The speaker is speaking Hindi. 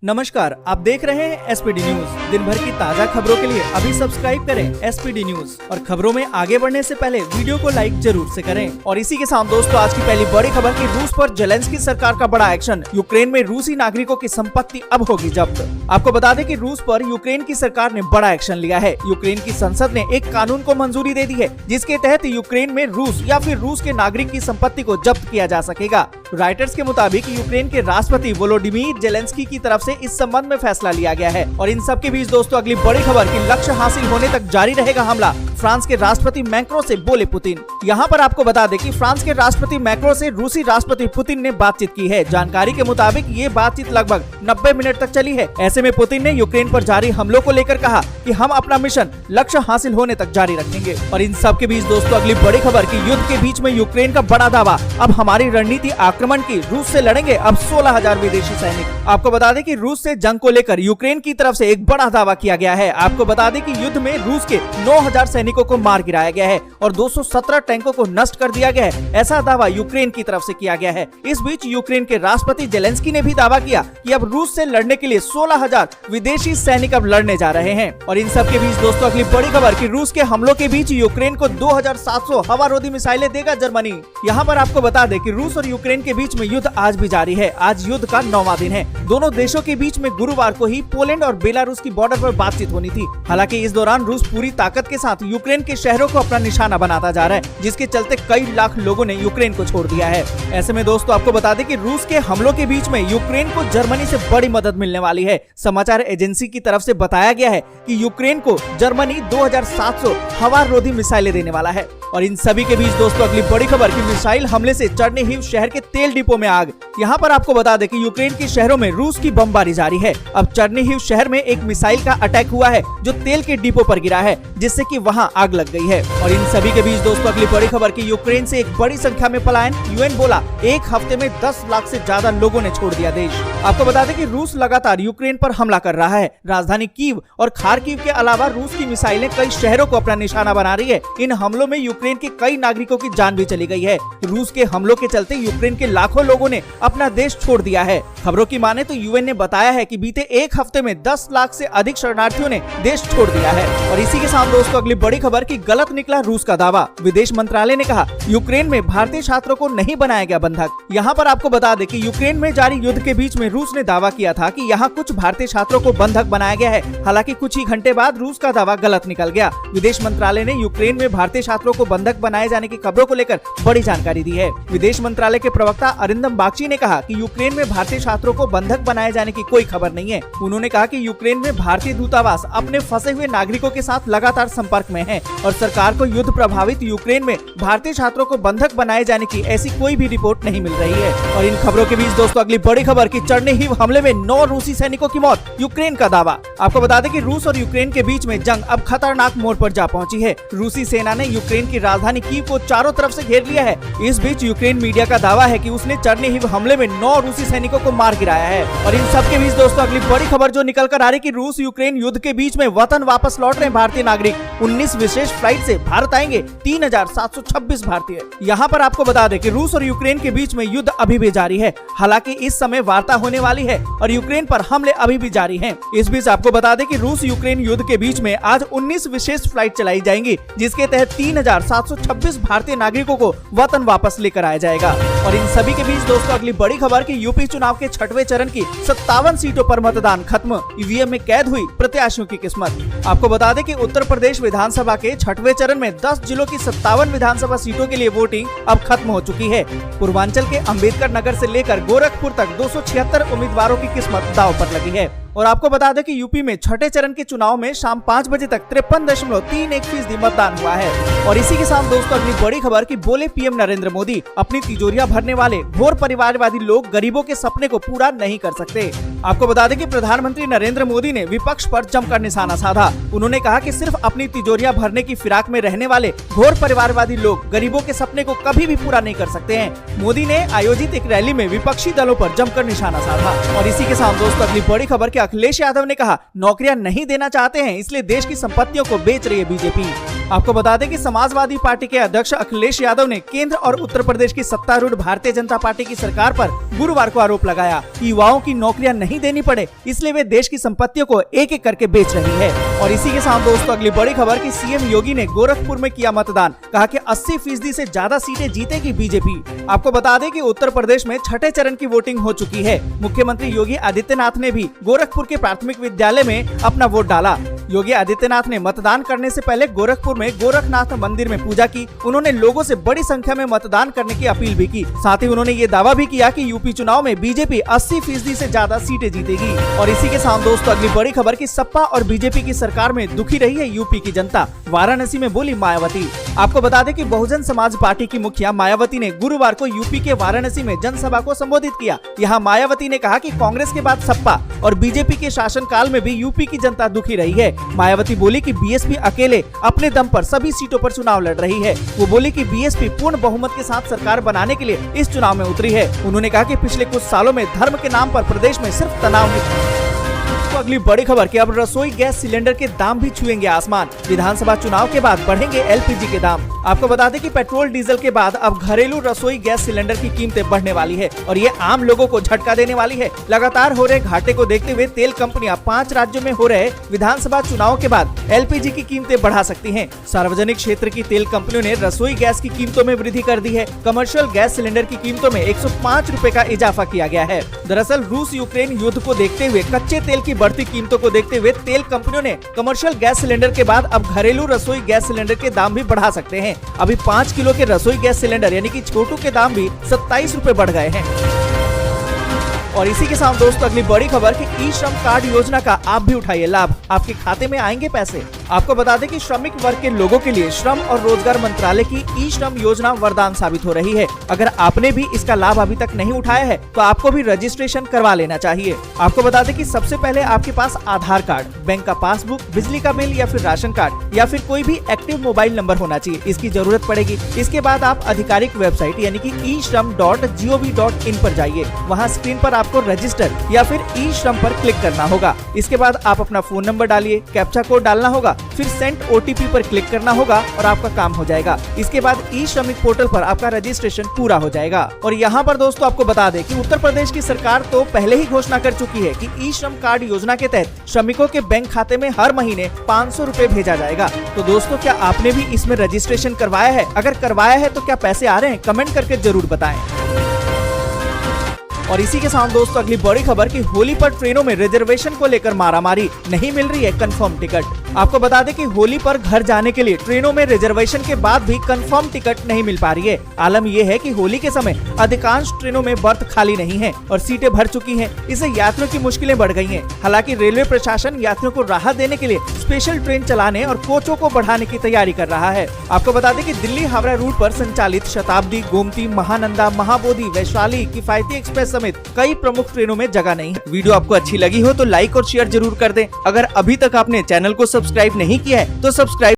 नमस्कार, आप देख रहे हैं एसपीडी न्यूज। दिन भर की ताजा खबरों के लिए अभी सब्सक्राइब करें एसपीडी न्यूज और खबरों में आगे बढ़ने से पहले वीडियो को लाइक जरूर से करें। और इसी के साथ दोस्तों, आज की पहली बड़ी खबर की रूस पर जेलेंस्की सरकार का बड़ा एक्शन। यूक्रेन में रूसी नागरिकों की संपत्ति अब होगी जब्त। आपको बता दें कि रूस पर यूक्रेन की सरकार ने बड़ा एक्शन लिया है। यूक्रेन की संसद ने एक कानून को मंजूरी दे दी है, जिसके तहत यूक्रेन में रूस या फिर रूस के नागरिक की संपत्ति को जब्त किया जा सकेगा। राइटर्स के मुताबिक यूक्रेन के राष्ट्रपति वोलोडिमीर जेलेंस्की की तरफ से इस संबंध में फैसला लिया गया है। और इन सब के बीच दोस्तों, अगली बड़ी खबर की लक्ष्य हासिल होने तक जारी रहेगा हमला। फ्रांस के राष्ट्रपति मैक्रों से बोले पुतिन। यहाँ पर आपको बता दें कि फ्रांस के राष्ट्रपति मैक्रों से रूसी राष्ट्रपति पुतिन ने बातचीत की है। जानकारी के मुताबिक ये बातचीत लगभग 90 मिनट तक चली है। ऐसे में पुतिन ने यूक्रेन पर जारी हमलों को लेकर कहा कि हम अपना मिशन लक्ष्य हासिल होने तक जारी रखेंगे। और इन सब के बीच दोस्तों, अगली बड़ी खबर की युद्ध के बीच में यूक्रेन का बड़ा दावा। अब हमारी रणनीति आक्रमण की, रूस से लड़ेंगे अब 16,000 विदेशी सैनिक। आपको बता दें कि रूस से जंग को लेकर यूक्रेन की तरफ से एक बड़ा दावा किया गया है। आपको बता दें कि युद्ध में रूस के 9,000 सैनिकों को मार गिराया गया है और 217 टैंकों को नष्ट कर दिया गया है। ऐसा दावा यूक्रेन की तरफ से किया गया है। इस बीच यूक्रेन के राष्ट्रपति जेलेंस्की ने भी दावा किया कि अब रूस से लड़ने के लिए 16,000 विदेशी सैनिक अब लड़ने जा रहे हैं। और इन सब के बीच दोस्तों, अगली बड़ी खबर कि रूस के हमलों के बीच यूक्रेन को 2700 हवारोधी मिसाइलें देगा जर्मनी। यहाँ पर आपको बता दें कि रूस और यूक्रेन के बीच में युद्ध आज भी जारी है। आज युद्ध का 9वां दिन है। दोनों देशों के बीच में गुरुवार को ही पोलैंड और बेलारूस की बॉर्डर पर बातचीत होनी थी। हालांकि इस दौरान रूस पूरी ताकत के साथ यूक्रेन के शहरों को अपना निशाना बनाता जा रहा है, जिसके चलते कई लाख लोगों ने यूक्रेन को छोड़ दिया है। ऐसे में दोस्तों, आपको बता दें कि रूस के हमलों के बीच में यूक्रेन को जर्मनी से बड़ी मदद मिलने वाली है। समाचार एजेंसी की तरफ से बताया गया है कि यूक्रेन को जर्मनी 2700 हवारोधी मिसाइलें देने वाला है। और इन सभी के बीच दोस्तों, अगली बड़ी खबर की मिसाइल हमले से चर्निहिव शहर के तेल डिपो में आग। यहाँ पर आपको बता दें कि यूक्रेन के शहरों में रूस की बमबारी जारी है। अब चर्निहिव शहर में एक मिसाइल का अटैक हुआ है, जो तेल के डिपो पर गिरा है, जिससे कि वहां आग लग गई है। और इन सभी के बीच दोस्तों, अगली बड़ी खबर की यूक्रेन से एक बड़ी संख्या में पलायन। यूएन बोला एक हफ्ते में 10 लाख से ज्यादा लोगों ने छोड़ दिया देश। आपको बता दें कि रूस लगातार यूक्रेन पर हमला कर रहा है। राजधानी कीव और खार्किव के अलावा रूस की मिसाइलें कई शहरों को अपना निशाना बना रही है। इन हमलों में यूक्रेन के कई नागरिकों की जान भी चली गई है। रूस के हमलों के चलते यूक्रेन के लाखों लोगों ने अपना देश छोड़ दिया है। खबरों की माने तो यूएन ने बताया है कि बीते एक हफ्ते में 10 लाख से अधिक शरणार्थियों ने देश छोड़ दिया है। और इसी के साथ दोस्तों, अगली बड़ी खबर की गलत निकला रूस का दावा। विदेश मंत्रालय ने कहा यूक्रेन में भारतीय छात्रों को नहीं बनाया गया बंधक। यहाँ पर आपको बता दें कि यूक्रेन में जारी युद्ध के बीच में रूस ने दावा किया था कि यहाँ कुछ भारतीय छात्रों को बंधक बनाया गया है। हालांकि कुछ ही घंटे बाद रूस का दावा गलत निकल गया। विदेश मंत्रालय ने यूक्रेन में भारतीय छात्रों को बंधक बनाए जाने की खबरों को लेकर बड़ी जानकारी दी है। विदेश मंत्रालय के प्रवक्ता अरिंदम बागची ने कहा कि यूक्रेन में भारतीय छात्रों को बंधक बनाए जाने की कोई खबर नहीं है। उन्होंने कहा कि यूक्रेन में भारतीय दूतावास अपने फंसे हुए नागरिकों के साथ लगातार संपर्क में है और सरकार को युद्ध प्रभावित यूक्रेन में भारतीय छात्रों को बंधक बनाए जाने की ऐसी कोई भी रिपोर्ट नहीं मिल रही है। और इन खबरों के बीच दोस्तों, अगली बड़ी खबर की चर्निहिव हमले में 9 रूसी सैनिकों की मौत। यूक्रेन का दावा। आपको बता दें कि रूस और यूक्रेन के बीच में जंग अब खतरनाक मोड़ पर जा पहुंची है। रूसी सेना ने यूक्रेन की राजधानी कीव को चारों तरफ से घेर लिया है। इस बीच यूक्रेन मीडिया का दावा है कि उसने चर्निहिव हमले में 9 रूसी सैनिकों को मार गिराया है। और इन सब के बीच दोस्तों, अगली बड़ी खबर जो निकल कर आ रही कि रूस यूक्रेन युद्ध के बीच में वतन वापस लौट रहे भारतीय नागरिक। 19 विशेष फ्लाइट से भारत आएंगे 3,726 भारतीय। यहाँ पर आपको बता दें कि रूस और यूक्रेन के बीच में युद्ध अभी भी जारी है। हालांकि इस समय वार्ता होने वाली है और यूक्रेन पर हमले अभी भी जारी हैं। इस बीच आपको बता दें कि रूस यूक्रेन युद्ध के बीच में आज 19 विशेष फ्लाइट चलाई जाएंगी, जिसके तहत 3,726 भारतीय नागरिकों को वतन वापस लेकर आया जाएगा। और इन सभी के बीच दोस्तों, अगली बड़ी खबर की यूपी चुनाव के 6वें चरण की 57 सीटों पर मतदान खत्म। ईवीएम में कैद हुई प्रत्याशियों की किस्मत। आपको बता दें कि उत्तर प्रदेश विधानसभा के 6वें चरण में 10 जिलों की 57 विधानसभा सीटों के लिए वोटिंग अब खत्म हो चुकी है। पूर्वांचल के अंबेडकर नगर से लेकर गोरखपुर तक 276 उम्मीदवारों की किस्मत दांव पर लगी है। और आपको बता दें कि यूपी में 6ठे चरण के चुनाव में शाम 5 बजे तक 53.31% मतदान हुआ है। और इसी के साथ दोस्तों, अगली बड़ी खबर की बोले पीएम नरेंद्र मोदी, अपनी तिजोरियां भरने वाले घोर परिवारवादी लोग गरीबों के सपने को पूरा नहीं कर सकते। आपको बता दें कि प्रधानमंत्री नरेंद्र मोदी ने विपक्ष पर जमकर निशाना साधा। उन्होंने कहा कि सिर्फ अपनी तिजोरियां भरने की फिराक में रहने वाले घोर परिवारवादी लोग गरीबों के सपने को कभी भी पूरा नहीं कर सकते हैं। मोदी ने आयोजित एक रैली में विपक्षी दलों पर जमकर निशाना साधा। और इसी के साथ दोस्तों, अगली बड़ी खबर अखिलेश यादव ने कहा, नौकरियां नहीं देना चाहते हैं इसलिए देश की संपत्तियों को बेच रही है बीजेपी। आपको बता दें कि समाजवादी पार्टी के अध्यक्ष अखिलेश यादव ने केंद्र और उत्तर प्रदेश की सत्तारूढ़ भारतीय जनता पार्टी की सरकार पर गुरुवार को आरोप लगाया कि युवाओं की नौकरियां नहीं देनी पड़े इसलिए वे देश की संपत्तियों को एक एक करके बेच रही है। और इसी के साथ दोस्तों अगली बड़ी खबर कि सीएम योगी ने गोरखपुर में किया मतदान, कहा कि 80% से ज्यादा सीटें जीतेगी बीजेपी। आपको बता दें कि उत्तर प्रदेश में छठे चरण की वोटिंग हो चुकी है। मुख्यमंत्री योगी आदित्यनाथ ने भी गोरखपुर के प्राथमिक विद्यालय में अपना वोट डाला। योगी आदित्यनाथ ने मतदान करने से पहले गोरखपुर में गोरखनाथ मंदिर में पूजा की। उन्होंने लोगों से बड़ी संख्या में मतदान करने की अपील भी की। साथ ही उन्होंने ये दावा भी किया कि यूपी चुनाव में बीजेपी 80% से ज्यादा सीटें जीतेगी। और इसी के साथ दोस्तों अगली बड़ी खबर कि सपा और बीजेपी की सरकार में दुखी रही है यूपी की जनता, वाराणसी में बोली मायावती। आपको बता दें कि बहुजन समाज पार्टी की मुखिया मायावती ने गुरुवार को यूपी के वाराणसी में जनसभा को संबोधित किया। यहाँ मायावती ने कहा कि कांग्रेस के बाद सपा और बीजेपी के शासनकाल में भी यूपी की जनता दुखी रही है। मायावती बोली कि बीएसपी अकेले अपने दम पर सभी सीटों पर चुनाव लड़ रही है। वो बोली कि बीएसपी पूर्ण बहुमत के साथ सरकार बनाने के लिए इस चुनाव में उतरी है। उन्होंने कहा कि पिछले कुछ सालों में धर्म के नाम पर प्रदेश में सिर्फ तनाव तो अगली बड़ी खबर कि अब रसोई गैस सिलेंडर के दाम भी छुएंगे आसमान। विधानसभा चुनाव के बाद बढ़ेंगे एलपीजी के दाम। आपको बता दें कि पेट्रोल डीजल के बाद अब घरेलू रसोई गैस सिलेंडर की कीमतें बढ़ने वाली है और ये आम लोगों को झटका देने वाली है। लगातार हो रहे घाटे को देखते हुए तेल कंपनियां 5 राज्यों में हो रहे विधानसभा चुनाव के बाद एलपीजी की कीमतें बढ़ा सकती हैं। सार्वजनिक क्षेत्र की तेल कंपनियों ने रसोई गैस की कीमतों में वृद्धि कर दी है। कमर्शियल गैस सिलेंडर की कीमतों में 105 रुपए का इजाफा किया गया है। दरअसल रूस यूक्रेन युद्ध को देखते हुए कच्चे तेल की बढ़ती कीमतों को देखते हुए तेल कंपनियों ने कमर्शियल गैस सिलेंडर के बाद अब घरेलू रसोई गैस सिलेंडर के दाम भी बढ़ा सकते हैं। अभी 5 किलो के रसोई गैस सिलेंडर यानी कि छोटू के दाम भी 27 रुपए बढ़ गए हैं। और इसी के साथ दोस्तों अगली बड़ी खबर कि ई श्रम कार्ड योजना का आप भी उठाइए लाभ, आपके खाते में आएंगे पैसे। आपको बता दें कि श्रमिक वर्ग के लोगों के लिए श्रम और रोजगार मंत्रालय की ई श्रम योजना वरदान साबित हो रही है। अगर आपने भी इसका लाभ अभी तक नहीं उठाया है तो आपको भी रजिस्ट्रेशन करवा लेना चाहिए। आपको बता दें कि सबसे पहले आपके पास आधार कार्ड, बैंक का पासबुक, बिजली का बिल या फिर राशन कार्ड या फिर कोई भी एक्टिव मोबाइल नंबर होना चाहिए, इसकी जरूरत पड़ेगी। इसके बाद आप आधिकारिक वेबसाइट यानी कि e-shram.gov.in पर जाइए। वहाँ स्क्रीन पर आपको रजिस्टर या फिर ई श्रम पर क्लिक करना होगा। इसके बाद आप अपना फोन नंबर डालिए, कैप्चा कोड डालना होगा, फिर सेंड ओटीपी पर क्लिक करना होगा और आपका काम हो जाएगा। इसके बाद ई श्रमिक पोर्टल पर आपका रजिस्ट्रेशन पूरा हो जाएगा। और यहाँ पर दोस्तों आपको बता दें कि उत्तर प्रदेश की सरकार तो पहले ही घोषणा कर चुकी है कि ई श्रम कार्ड योजना के तहत श्रमिकों के बैंक खाते में हर महीने 500 रुपए भेजा जाएगा। तो दोस्तों क्या आपने भी इसमें रजिस्ट्रेशन करवाया है? अगर करवाया है तो क्या पैसे आ रहे हैं? कमेंट करके जरूर बताएं। और इसी के साथ दोस्तों अगली बड़ी खबर कि होली पर ट्रेनों में रिजर्वेशन को लेकर मारामारी, नहीं मिल रही है कंफर्म टिकट। आपको बता दें कि होली पर घर जाने के लिए ट्रेनों में रिजर्वेशन के बाद भी कंफर्म टिकट नहीं मिल पा रही है। आलम यह है कि होली के समय अधिकांश ट्रेनों में बर्थ खाली नहीं है और सीटें भर चुकी हैं। इससे यात्रियों की मुश्किलें बढ़ गई हैं। हालांकि रेलवे प्रशासन यात्रियों को राहत देने के लिए स्पेशल ट्रेन चलाने और कोचों को बढ़ाने की तैयारी कर रहा है। आपको बता दें कि दिल्ली हावड़ा रूट पर संचालित शताब्दी, गोमती, महानंदा, महाबोधि, वैशाली, किफायती एक्सप्रेस समेत कई प्रमुख ट्रेनों में जगह नहीं है। वीडियो आपको अच्छी लगी हो तो लाइक और शेयर जरूर कर दें। अगर अभी तक आपने चैनल को सब्सक्राइब नहीं किया है तो सब्सक्राइब